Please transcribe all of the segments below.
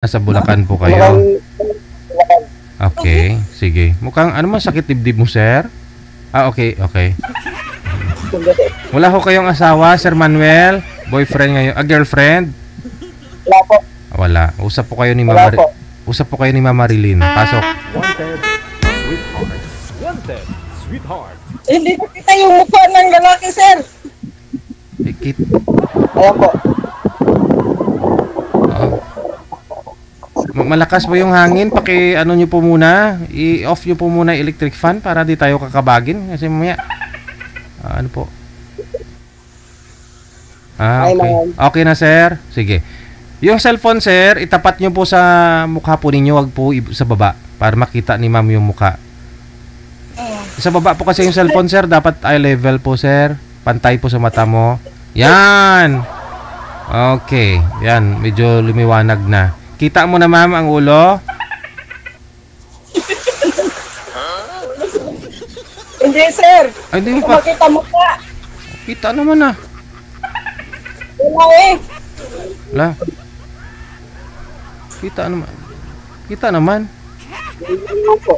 Nasa Bulacan po kayo? Okay, sige. Mukhang ano man sakit dibdib mo, sir? Okay, okay. Wala ho kayong asawa, Sir Manuel? Boyfriend ngayon? Girlfriend? Wala po. Wala. Usap po kayo ni Wala po. Usap po kayo ni Mama Marilyn. Pasok. Wanted, sweetheart. Wanted, sweetheart. Hindi ko kita yung mukha ng lalaki, sir. Ikit. Ayan po. Malakas po yung hangin. Ano nyo po muna. I-off nyo po muna yung electric fan para di tayo kakabagin. Kasi mamaya. Ano po? Okay. Okay na, sir. Sige. Yung cellphone, sir, itapat nyo po sa mukha po ninyo. Wag po sa baba. Para makita ni ma'am yung mukha. Sa baba po kasi yung cellphone, sir. Dapat eye level po, sir. Pantay po sa mata mo. Yan. Okay. Yan. Medyo lumiwanag na. Kita mo na, ma'am, ang ulo? Hindi, sir. Ay, hindi mo Hindi ko pa. makita mukha. Kita naman, ah. Wala eh. Wala. Kita naman. Kita naman. Wala po.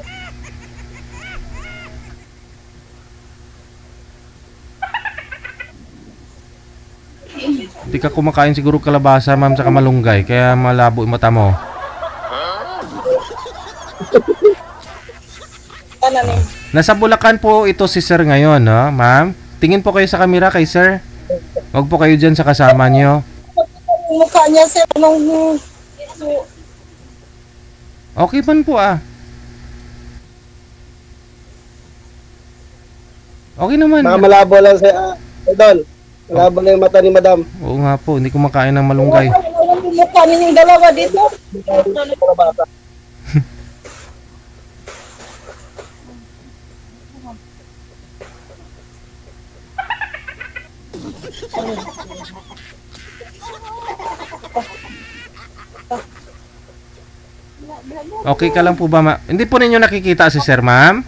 Hindi ka kumakain siguro kalabasa, ma'am, sa malunggay. Kaya malabo yung mata mo. Tananin. Nasa Bulacan po ito si sir ngayon, no, ma'am? Tingin po kayo sa camera kay sir. Huwag po kayo dyan sa kasama nyo. Yung mukha niya, sir. Anong... Okay man po, ah. Okay naman. Baka malabo lang sa idol. Malabo na yung mata ni madam. Oo nga po, hindi kumakain ng malunggay. Anong mukha ninyong dalawa dito? Okay ka lang po ba, ma'am? Hindi po ninyo nakikita si sir, ma'am?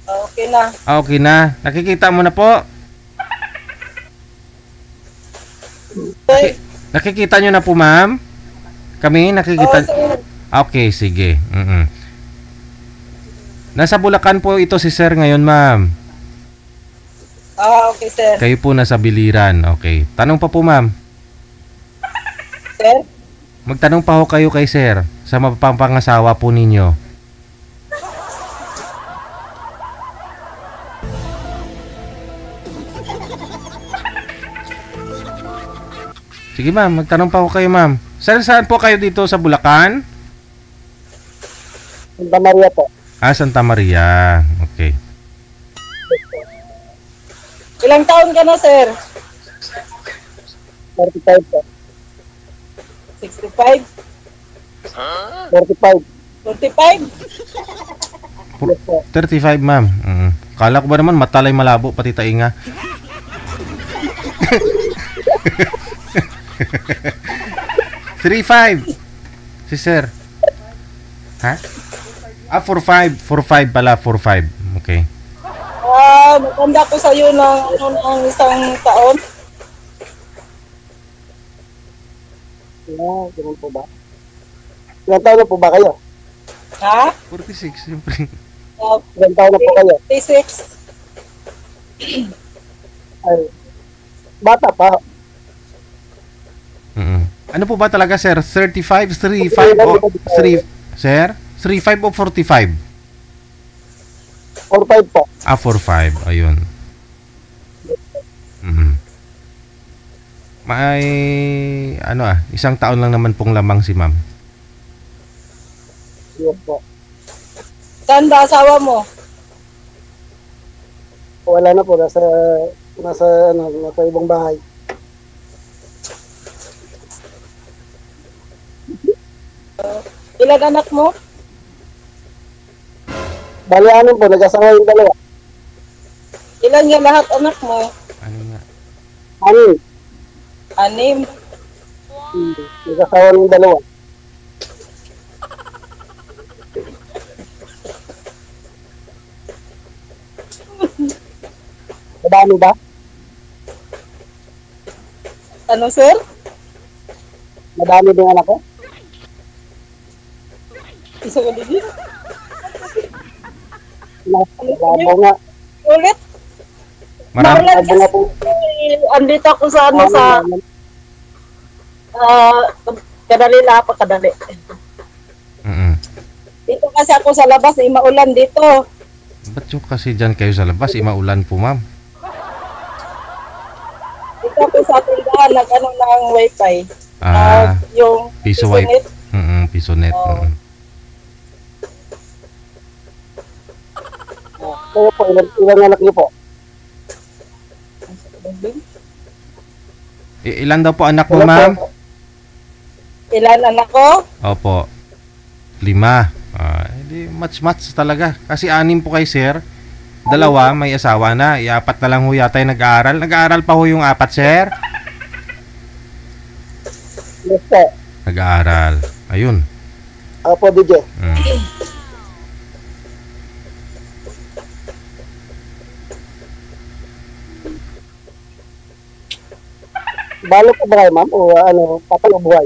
Okay na. Okay na. Nakikita mo na po? Okay. Nakikita nyo na po, ma'am? Kami, nakikita... sir. Okay, sige. Nasa Bulacan po ito si sir ngayon, ma'am. Okay, sir. Kayo po nasa Biliran. Okay. Tanong pa po, ma'am. Sir? Magtanong pa ho kayo kay sir sa mapapampangasawa po ninyo. Sige, ma'am. Magtanong pa ho kayo, ma'am. Saan po kayo dito sa Bulacan? Santa Maria po. Santa Maria. Okay. Ilang taon ka na, sir? 45 po. 65? 45. 45? 35, ma'am. Kala ko ba naman matalay malabo pati tainga. 35. Si sir. Ha? 45. 45 pala, 45. Okay. Matanda ko sa'yo ng isang taon. Ganun po ba? Ilang taon na po ba kayo? Ha? 46, siyempre. Ilang taon na po kayo? 36. Ay, bata pa. Ano po ba talaga, sir? 35, 35 o 3, sir? 35 o 45? 45 po. 45. Ayun. May, isang taon lang naman pong lamang si ma'am. Yun po. Saan ba asawa mo? Wala na po. Nasa ibang bahay. Ilan anak mo? Bali, anin po. Nag-asawa yung dalawa. Ilan yung lahat anak mo? Ano nga? Anin. 6. Nag-asawa yung dalawa. Madami ba? Ano, sir? Madami din anak ko? Isa ka din. Labo nga. Ulit. Marami. Maulan Labo nga po. andito ako sa ano sa kadali lang pa kadali. Mm. Dito kasi ako sa labas, maulan dito. Ba't yung kasi dyan kayo sa labas? Maulan po, ma'am. Dito ako sa tindahan, nag-ano ng wifi. Yung Piso wipe. net. Piso net. Oo. Kayo po, ilang anak niyo po? Ilan daw po anak mo, ma'am? Ilan anak ko? Opo. 5. Hindi, match talaga. Kasi 6 po kay sir. 2, may asawa na. 4 na lang ho yata yung nag-aaral. Nag-aaral pa ho yung 4, sir? Yes po. Nag-aaral. Ayun. Apo, DJ. Balo po ba kayo, ma'am? O ano, patay o buhay?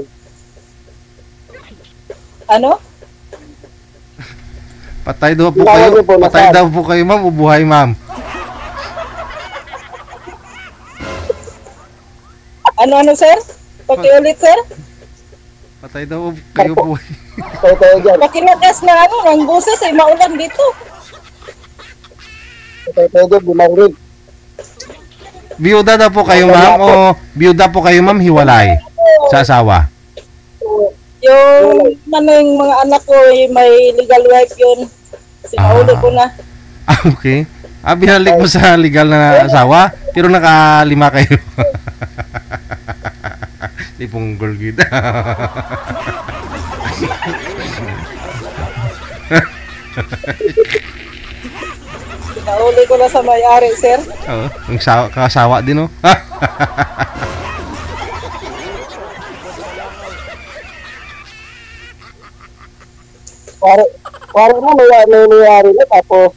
Ano? Patay daw po Wala kayo. niyo po, Patay nasaan? daw po kayo, ma'am. O buhay, ma'am? Ano, sir? Pakiulit, sir? Patay daw kayo, buhay. Tayo dyan. Pakilakas na ano, ng buses, maulan dito. Tayo dyan, bumangrid. Biyuda daw po kayo, ma'am? O biyuda po kayo, ma'am? Hiwalay sa asawa? Yung manong mga anak ko, may legal wife yun. Sinauli ko na. Okay. Binalik mo sa legal na asawa, pero naka-5 kayo. Tipong girl gid. Sinauli ko na sa may-ari, sir. Oo, ang kasawa din, oh. Pare mo, may nangyayari na, tapos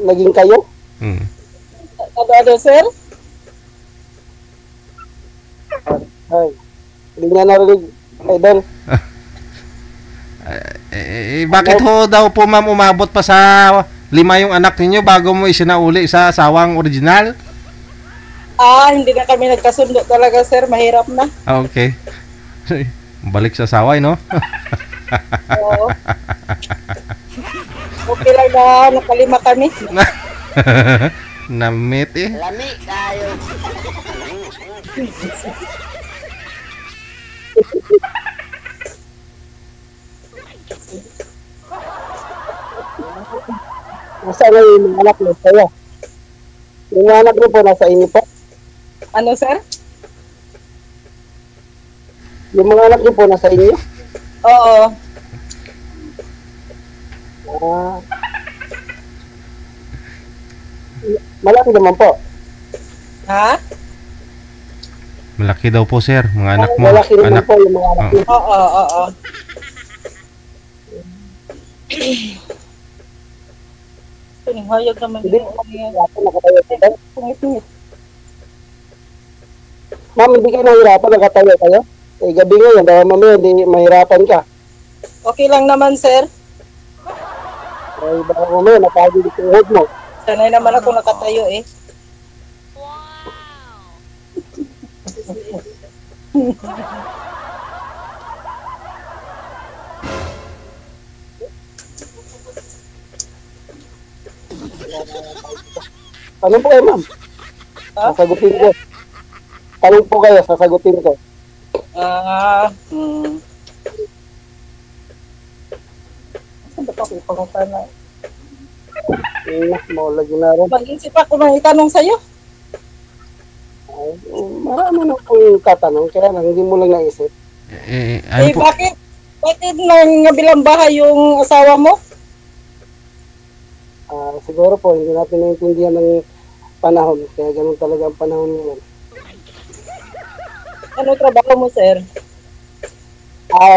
naging kayo. Ano, sir? Ay, hindi niya narinig, idol. Bakit ho daw po, ma'am, umabot pa sa 5 yung anak ninyo bago mo isinauli sa asawang original? Hindi na kami nagkasundo talaga, sir. Mahirap na. Okay. Balik sa asawa, no? Oo. Okay lang na nakalima kami. Namit eh. Lami tayo. Nasaan na yung mga anak mo sa'yo? Yung mga anak mo po, nasa inyo po? Ano, sir? Yung mga anak niyo po, nasa inyo? Oo. Malaki naman po. Ha? Malaki daw po, sir, mga anak mo. Malaki naman Anak. po yung mga anak niyo. Oo. Hayag naman. Hindi po nakatayo kayo. Pungit-pungit. Ma'am, hindi kayo nahirapan, nakatayo kayo? Gabi ngayon, dahil mamaya hindi mahirapan ka. Okay lang naman, sir. Ay, baka mamaya, napagod yung tuhod mo. Sanay naman ako nakatayo eh. Tanong po kayo, ma'am. Ha? Sasagutin ko. Tanong po kayo, sasagutin ko. Saan ba ako ipangutan na? Maulagi na rin. Mag-isip ako ng itanong sa'yo. Ay, marami na po yung tatanong, kaya lang, hindi mo lang naisip. Ano po? Bakit nang bilang bahay yung asawa mo? Siguro po, hindi natin naintindihan ng panahon, kaya ganun talaga ang panahon ngayon. Ano trabaho mo, sir?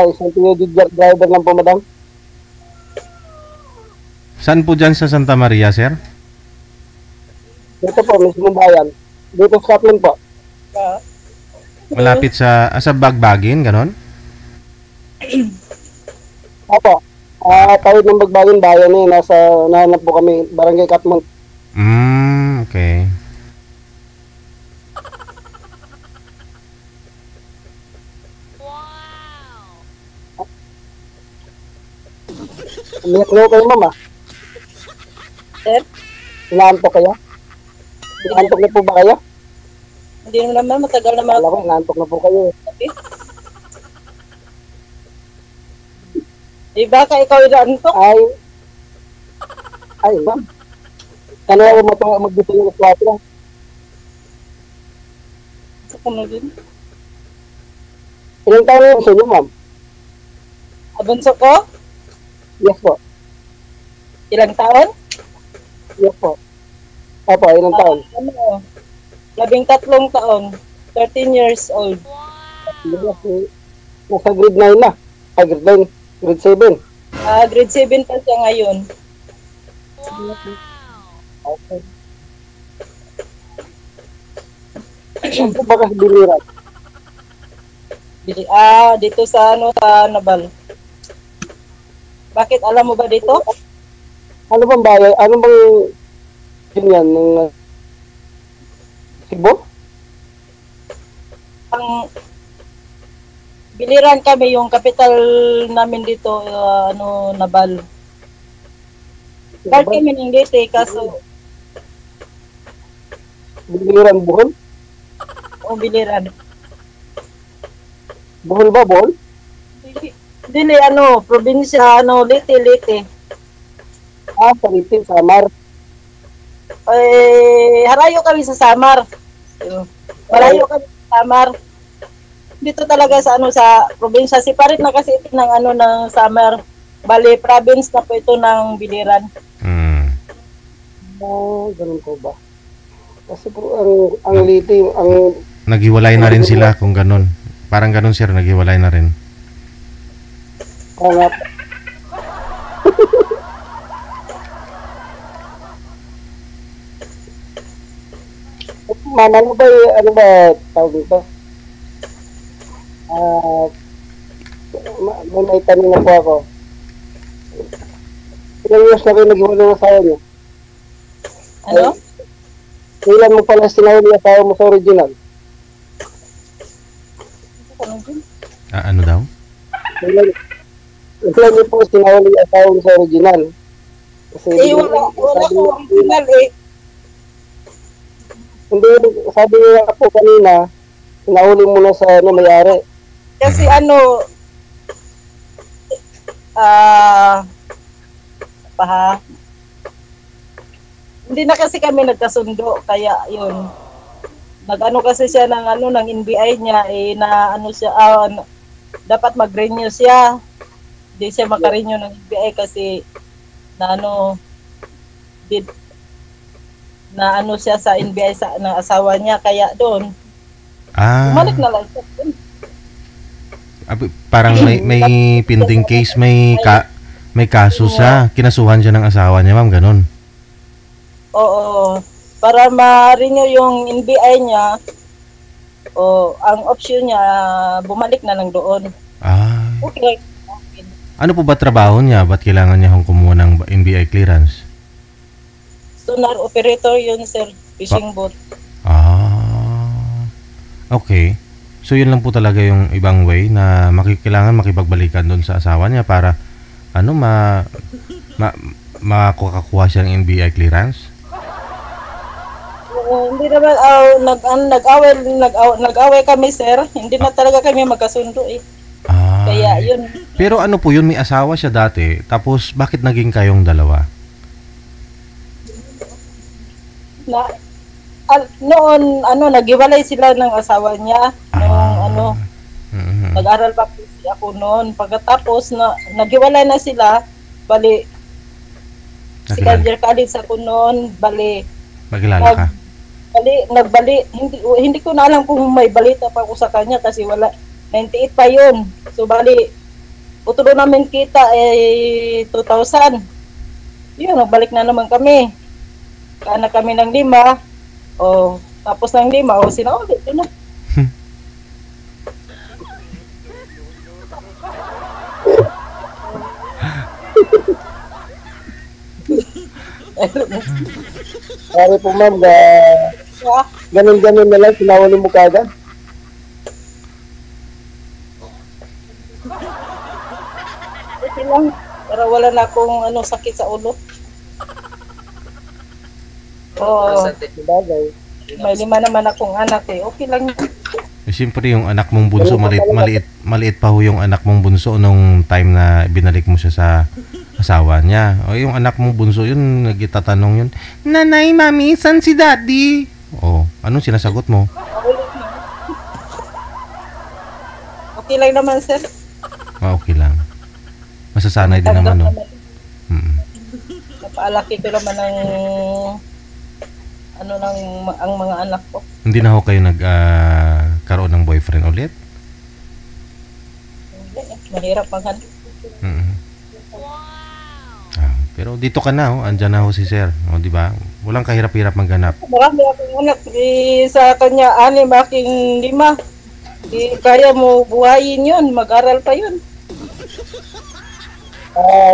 Isang PUD driver lang po, madam. Saan po dyan sa Santa Maria, sir? Dito po, mismo bayan. Dito sa Scotland po. Malapit sa Bagbagin, ganon? Opo. Tawid ng Bagbayan Bayan eh. Nahanap po kami, Barangay Katmon. Okay. Umiyak na kayo, ma'am, Sir, Inaantok kayo? Inaantok na po ba kayo? hindi naman matagal naman Wala ko, inaantok na po kayo. Baka ikaw inaantok. Ay, ma'am. Ano ako mag-gusto ng kwatro? Ano din? Ilang taon na yung inyo, ma'am? Abunso ko? Yes po. Ilang taon? Yes po. Opo, ilang taon? 13 taon. 13 years old. Yes, nasa grade 9 na. Grade 9. Grade 7. Grade 7 pa siya ngayon. Okay. Saan po ba kasi biliran? Dito sa sa Nabal. Bakit alam mo ba dito? Ano bang bayan? Ano bang yun yan? Ng Cebu? Ang Biliran kami, yung capital namin dito, Nabal. Part kami ng Leyte, kaso Biliran, Bohol? Biliran. Bohol ba, Bohol? Dili, probinsya, Leyte. Sa Leyte, Samar. Harayo kami sa Samar. Harayo kami sa Samar. Dito talaga sa probinsya. Separate na kasi ito ng ng Samar. Bali, province na po ito ng Biliran. Ganun po ba? Kasi po, ang Leyte, Naghiwalay na rin sila kung ganun. Parang ganun, sir, naghiwalay na rin. Hanap. Mama, ano ba tawag dito? May tanong na po ako. Ilang years na kayo nag-iwala ng asawa niyo? Ano? Kailan mo pala sinahuli yung asawa mo sa original? Ano daw? Kailan niyo po sinahuli yung asawa mo sa original? Kasi wala ko original Hindi, sabi niya po kanina, sinahuli mo na sa may-ari. Kasi hindi na kasi kami nagkasundo, kaya yun. Nag-ano kasi siya ng NBI niya, na siya, dapat mag-renew siya. Hindi siya makarenew ng NBI kasi siya sa NBI ng asawa niya, kaya doon. Bumalik na lang siya. Parang may pending case, may kaso siya. Kinasuhan siya ng asawa niya, ma'am, ganun. Oo. Para ma-renew yung NBI niya, ang option niya, bumalik na lang doon. Okay. Ano po ba trabaho niya? Ba't kailangan niya kumuha ng NBI clearance? Sonar operator yun, sir. Fishing boat. Okay. So yun lang po talaga yung ibang way na kailangan makipagbalikan doon sa asawa niya para makakuha siya ng NBI clearance? Hindi naman, nag-away kami, sir. Hindi na talaga kami magkasundo eh. Kaya yun. Pero ano po yun, may asawa siya dati, tapos bakit naging kayong dalawa? Noon, naghiwalay sila ng asawa niya. Nag-aral pa po ako noon. Pagkatapos, naghiwalay na sila, bali, second year college ako noon, bali, magkilala ka? Nagbali, hindi ko na alam kung may balita pa ako sa kanya kasi wala, 98 pa yun. So, bali, utulo namin kita 2000. Yun, nagbalik na naman kami. Kaanak kami ng 5. Tapos ng 5, sinaulit yun na. Sorry po ma'am, Ah, ganun-ganun na lang, sinawali mo kagad. okay lang. Para wala na akong sakit sa ulo. Oo, Bagay. may 5 naman akong anak eh. Okay lang yun. Siyempre yung anak mong bunso, maliit pa ho yung anak mong bunso nung time na binalik mo siya sa asawa niya. O yung anak mong bunso, yun, nagitatanong yun, Nanay, Mami, san si Daddy? O, anong sinasagot mo? Okay lang naman, sir. Okay lang. Masasanay din naman, no? Napaalaki ko naman ang mga anak ko. Hindi na ho kayo nagkaroon ng boyfriend ulit? Mahirap maghanap. Pero dito ka na, andyan na ho si Sir. O, di ba? Walang kahirap-hirap maghanap. Marami akong anak. Sa kanya, 6, aking 5. Di kaya mo buhayin yun. Mag-aral pa yun.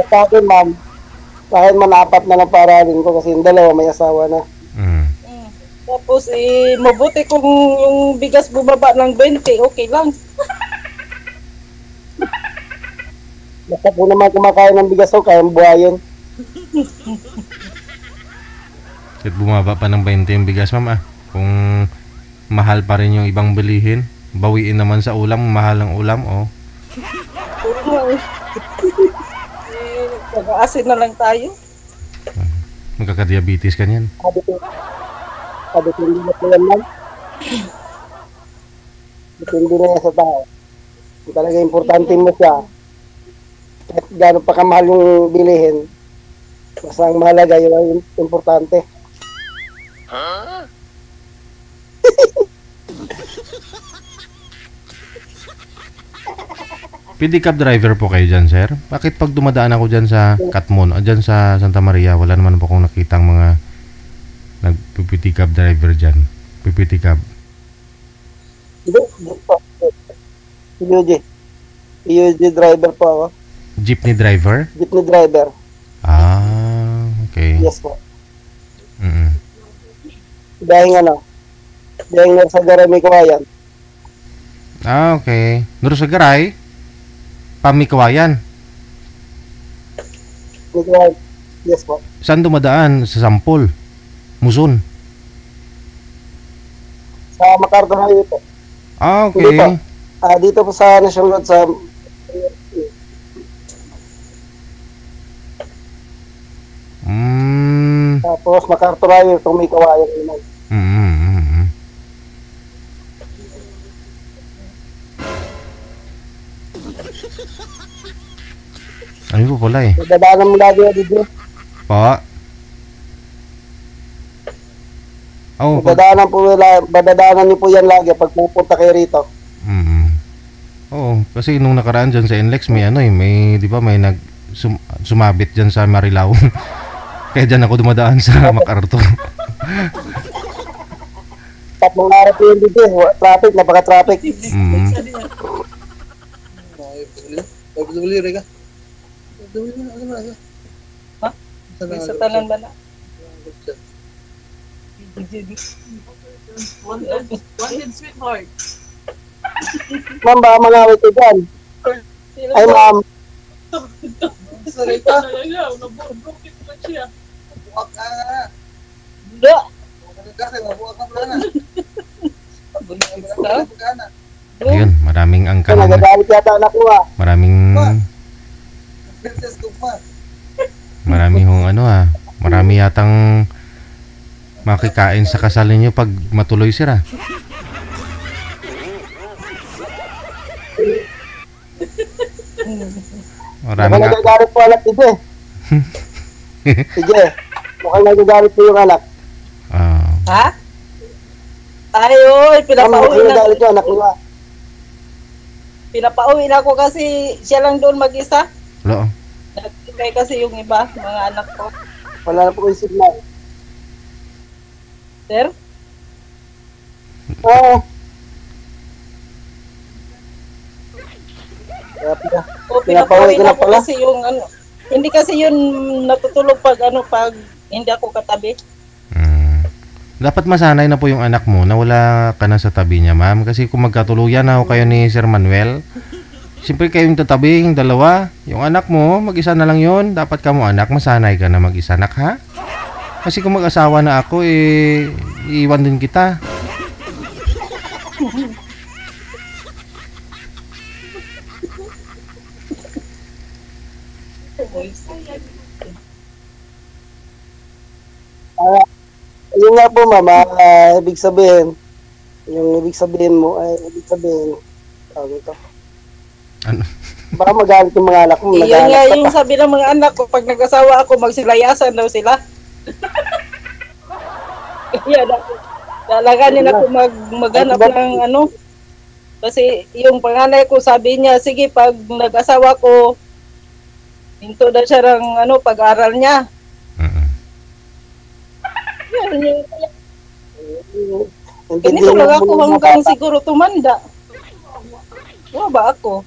Sa akin ma'am, kahit man 4 na lang paralin ko kasi yung 2 may asawa na. Tapos, mabuti kung yung bigas bumaba ng 20, okay lang. Basta po naman kumakain ng bigas ko, kayang buhayin. Kahit bumaba pa ng 20 yung bigas, ma'am, kung mahal pa rin yung ibang bilihin, bawiin naman sa ulam, mahal ang ulam, Nag-aasin na lang tayo. Magkaka-diabetes ka niyan. Sabi ko hindi na po yan ma'am. Depende na yan sa tao. Kung talaga importante mo siya, kahit gano'n pa kamahal yung bilihin, basta ang mahalaga yun ang importante. Pedicab driver po kayo dyan, sir? Bakit pag dumadaan ako dyan sa Katmon, dyan sa Santa Maria, wala naman po akong nakitang mga nagpipidicab driver dyan? Pipidicab. Hindi po. PUG driver po ako. Jeepney driver? Jeepney driver. Okay. Yes po. Mm-mm. Dahil sa Garami Kawayan. Okay. Nuro sa Garay? Pamikawayan? Yes po. Saan dumadaan? Sa Sampol? Muson? Sa MacArthur Highway po. Okay. Hindi po. Dito po sa National Road sa tapos MacArthur Highway itong may kawayan naman. Ano po pala Dadaanan mo lagi dito. Po? Dadaanan niyo po yan lagi pag pupunta kayo rito. Oo, kasi nung nakaraan dyan sa NLEX may di ba may sumabit dyan sa Marilao. Kaya dyan ako dumadaan sa MacArthur. Tatlong araw po yun dito. Traffic, napaka-traffic. Sa tanan ba na? Wanted sweetheart. Ma'am, baka mangawit ko dyan. Ay, ma'am. Sarita. Naburbukit pa siya. Buwak ka nga. Buda. Ayun, maraming angkan. Nagagalit yata anak ko Marami yatang makikain sa kasal ninyo pag matuloy sira. Mukhang nagagalit po anak dito Sige, mukhang nagagalit po yung anak. Ha? Ayoy, pinapauwi na. Nagagalit yung anak niya. Pinapauwi na ako kasi siya lang doon mag-isa. Wala. Nagkikay kasi yung iba, mga anak ko. Wala na po yung signal. Sir? Oo. Pinapauwi na ako kasi yung hindi kasi yun natutulog pag hindi ako katabi. Dapat masanay na po yung anak mo na wala ka na sa tabi niya, ma'am. Kasi kung magkatuluyan na ho kayo ni Sir Manuel, siyempre kayong tatabing dalawa. Yung anak mo, mag-isa na lang yun. Dapat ka mo anak, masanay ka na mag-isa, anak, ha? Kasi kung mag-asawa na ako, iiwan din kita. Yun nga po, mama, ibig sabihin, yung ibig sabihin mo, tawag ito. Ano? Baka magalit yung mga anak mo. Yun nga nagalit ka yung pa. sabi ng mga anak ko, pag nag-asawa ako, magsilayasan daw sila. Kaya lalaganin ako maghanap ng ano. Kasi yung panganay ko, sabi niya, sige, pag nag-asawa ko, hinto na siya ng ano, pag-aral niya. Ganito lang ako hanggang siguro tumanda. Wala ba ako?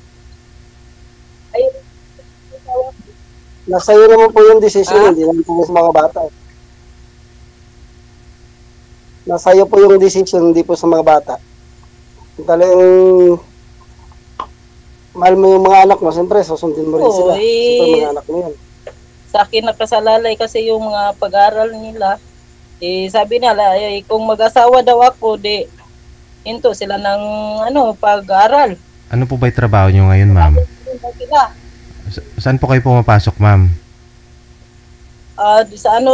Ay, Nasa iyo naman po yung decision, hindi naman po sa mga bata. Nasa iyo po yung decision, hindi po sa mga bata. Kung talagang mahal mo yung mga anak mo, siyempre susundin mo rin Oo, sila. Siyempre mga anak mo yan. sa akin nakasalalay kasi yung mga pag-aral nila. Sabi nila, kung mag-asawa daw ako, hinto sila ng ano, pag-aral. Ano po ba yung trabaho nyo ngayon, ma'am? Sila. Saan po kayo pumapasok, ma'am?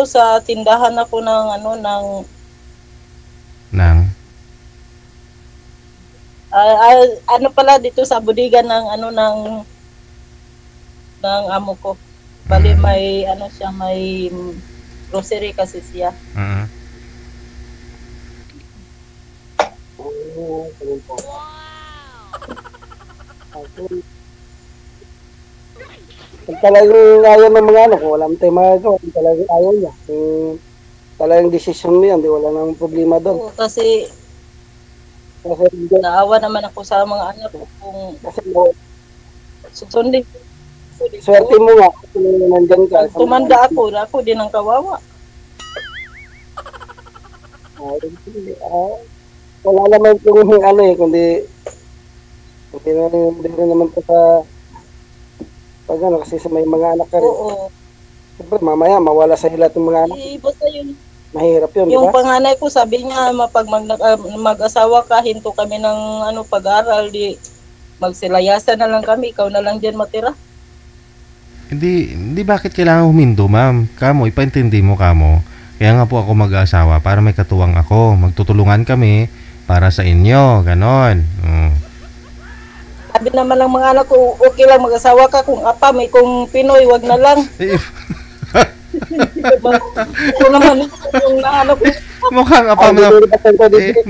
Sa tindahan ako ng Nang? ano pala dito sa budigan ng ng amo ko. Bali may may grocery kasi siya. Kung talagang ayaw ng mga anak, wala mo tayo magagawa. Kung talagang ayaw niya, kung talagang decision mo yan, di wala nang problema doon. Oo, kasi naawa naman ako sa mga anak ko kung susundin. Swerte mo nga, kung nandyan ka. Pag tumanda ako din ang kawawa. Wala naman kung kundi hindi rin naman po sa pag kasi sa may mga anak ka rin. Oo. Siyempre, mamaya, mawala sa lahat ng mga anak. Basta yun. Mahirap yun, Yung di ba? panganay ko, sabi niya, pag mag-asawa ka, hinto kami ng pag-aral, magsilayasan na lang kami, ikaw na lang dyan matira. Hindi bakit kailangan humindo, ma'am? Kamo, ipaintindi mo kamo. Kaya nga po ako mag-asawa para may katuwang ako. Magtutulungan kami para sa inyo. Ganon. Sabi naman ng mga anak ko, okay lang mag-asawa ka kung apam, kung Pinoy, wag na lang. Ito naman yung nahanap ko. Mukhang apam na.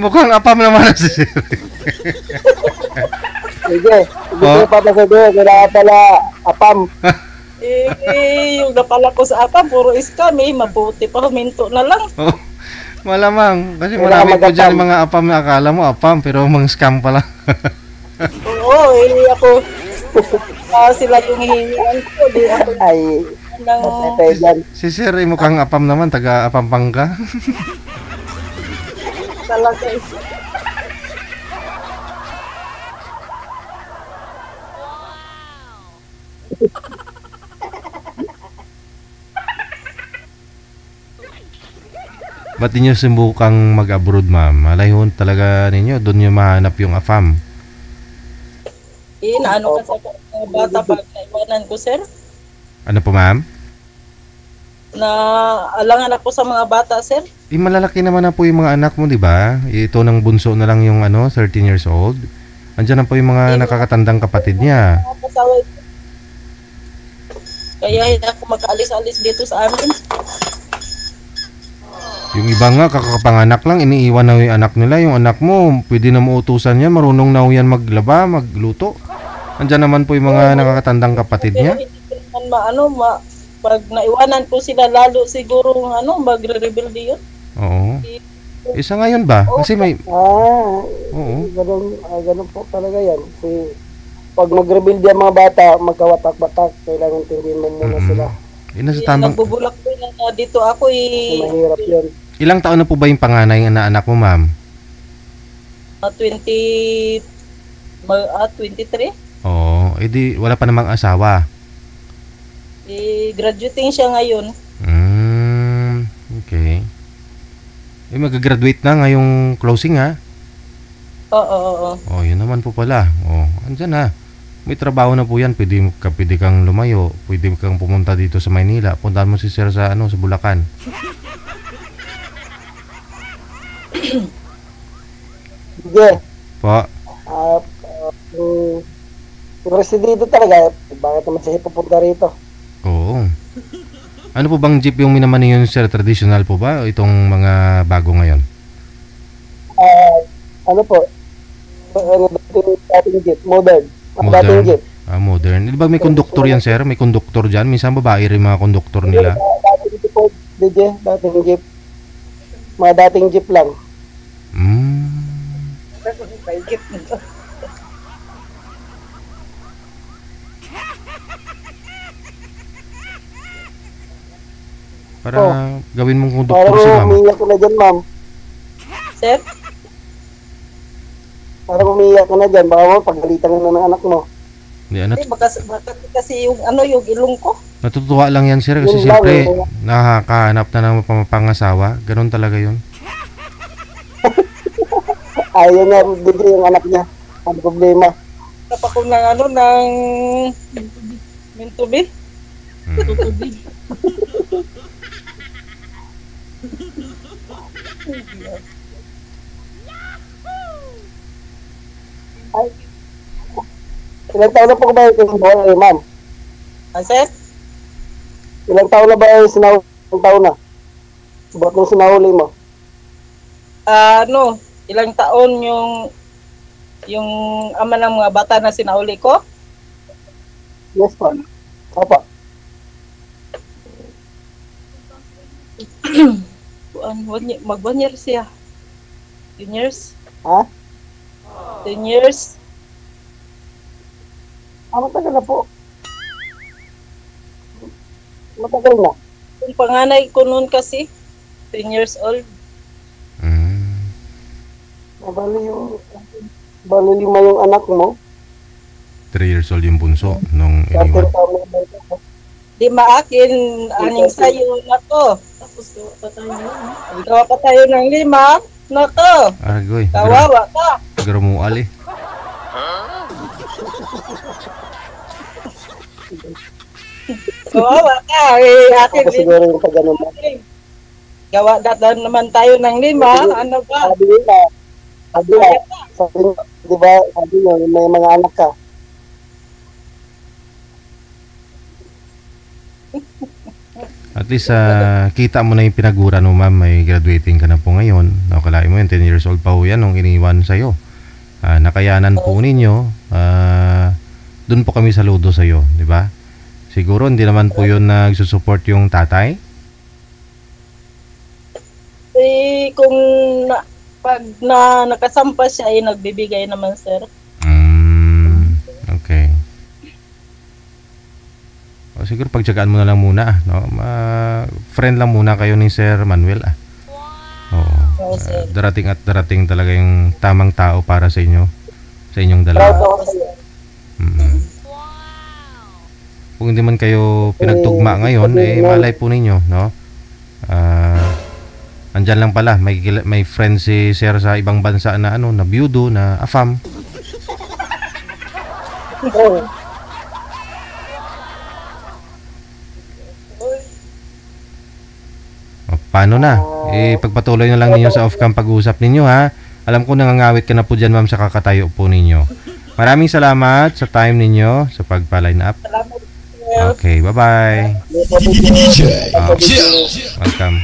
Mukhang apam naman si Sir. Sige, hindi ko papasabi, kailangan pala apam. Yung napala ko sa apam, puro scam mabuti pa, huminto na lang. Oh, malamang. Kasi marami po dyan mga apam na akala mo apam, pero mga scam pala. Oo, ako. Sila yung hihingian ko. Ay, si Sir mukhang apam naman, taga Apampanga. Talaga Ba't ninyo sumubukang mag-abroad, ma'am? Malay ho talaga ninyo, doon nyo mahanap yung AFAM. Naano ka sa mga bata pag naiwanan ko, sir? Ano po, ma'am? Alangan ako sa mga bata, sir. Malalaki naman na po yung mga anak mo, di ba? Ito ng bunso na lang yung 13 years old. Andiyan na po yung mga nakakatandang kapatid niya. Kaya hindi ako makaalis-alis dito sa amin. Yung iba nga, kakapanganak lang, iniiwan na yung anak nila. Yung anak mo, pwede na mautusan niya, marunong na yan maglaba, magluto. Andiyan naman po yung mga nakakatandang kapatid niya. Pero hindi pag naiwanan ko sila, lalo siguro magre-rebelde yun. Oo. Isa ngayon ba? Kasi may... Oo. Ganun po talaga yan. Kasi pag mag-rebuild yung mga bata, magkawatak-batak, kailangan tindihin mo muna sila. Nasa tamang... Nagbubulak ko na dito ako Kasi mahirap yun. Ilang taon na po ba yung panganay na anak mo, ma'am? 23. Oo, edi wala pa namang asawa. Graduating siya ngayon. Okay. Mag-graduate na ngayong closing, ha? Oo. Oh, yun naman po pala. Oh, andyan ha. May trabaho na po yan. Pwede kang lumayo. Pwede kang pumunta dito sa Maynila. Puntahan mo si Sir sa sa Bulacan. Sige. Po. Kung residente talaga, bakit naman siya pupunta rito? Oo. Ano po bang jeep yung minamani yun, Sir? Traditional po ba? O itong mga bago ngayon? Ano po? Dating jeep, modern. Dating jeep. Modern. Di ba may konduktor yan, Sir? May konduktor dyan. Minsan babae rin mga konduktor nila. Dating jeep po, DJ. Dating jeep. Mga dating jeep lang. Para gawin mong Parang konduktor si ma'am. umiiyak ko na dyan, ma'am. Sir? Parang umiiyak ko na dyan. Baka mo, pagalitan na ng anak mo. Hindi, Baka kasi yung ilong ko. natutuwa lang yan, Sir. Kasi Yun siyempre, lang, nakakahanap na ng pangasawa. Ganon talaga yun. Ayaw niya, DJ, yung anak niya. Ang problema. Tapa ko ng mintubi. Ilang taon na po ba yung ma'am? Sir? Ilang taon na ba yung ilang taon na? Ba't nung sinahuli mo? Ilang taon yung ama ng mga bata na sinauli ko? Yes po. Opo. Mag 1 year siya. 10 years? Ha? 10 years? Matagal na po. Matagal na. Yung panganay ko noon kasi, 10 years old. Bali 5 yung anak mo. 3 years old yung bunso nung 13 iniwan. taon na ba ito? 5 akin, aning sayo na to. Tapos gawa pa tayo ng 5 na to. Argoy, Kawawa ka. gramual eh. Kawawa ka. Akin Ako siguro yung pag ganun na. gawa naman tayo ng 5. Ano ba? Sabi nila, di ba, sabi nyo, may mga anak ka. At least kita mo na yung pinagura no, ma'am. May graduating ka na po ngayon. Nakalain mo yun, 10 years old pa po yan nung iniwan sa'yo. Nakayanan po ninyo. Doon po kami saludo sa'yo, di ba? Siguro hindi naman po yun nagsusupport yung tatay. Kung pag nakasampa siya, nagbibigay naman, sir. Okay. O, siguro pagtsagaan mo na lang muna, no? Friend lang muna kayo ni Sir Manuel, Oo. Darating at darating talaga yung tamang tao para sa inyo, sa inyong dalawa. Kung hindi man kayo pinagtugma ngayon, malay po ninyo, no? Andyan lang pala, may friend si Sir sa ibang bansa na na byudo, na afam. Paano na? Pagpatuloy na lang ninyo sa off-cam pag-uusap ninyo, ha? Alam ko nangangawit ka na po dyan, ma'am, sa kakatayo po ninyo. Maraming salamat sa time ninyo, sa pagpa-line up. Salamat. Okay, bye-bye. Welcome.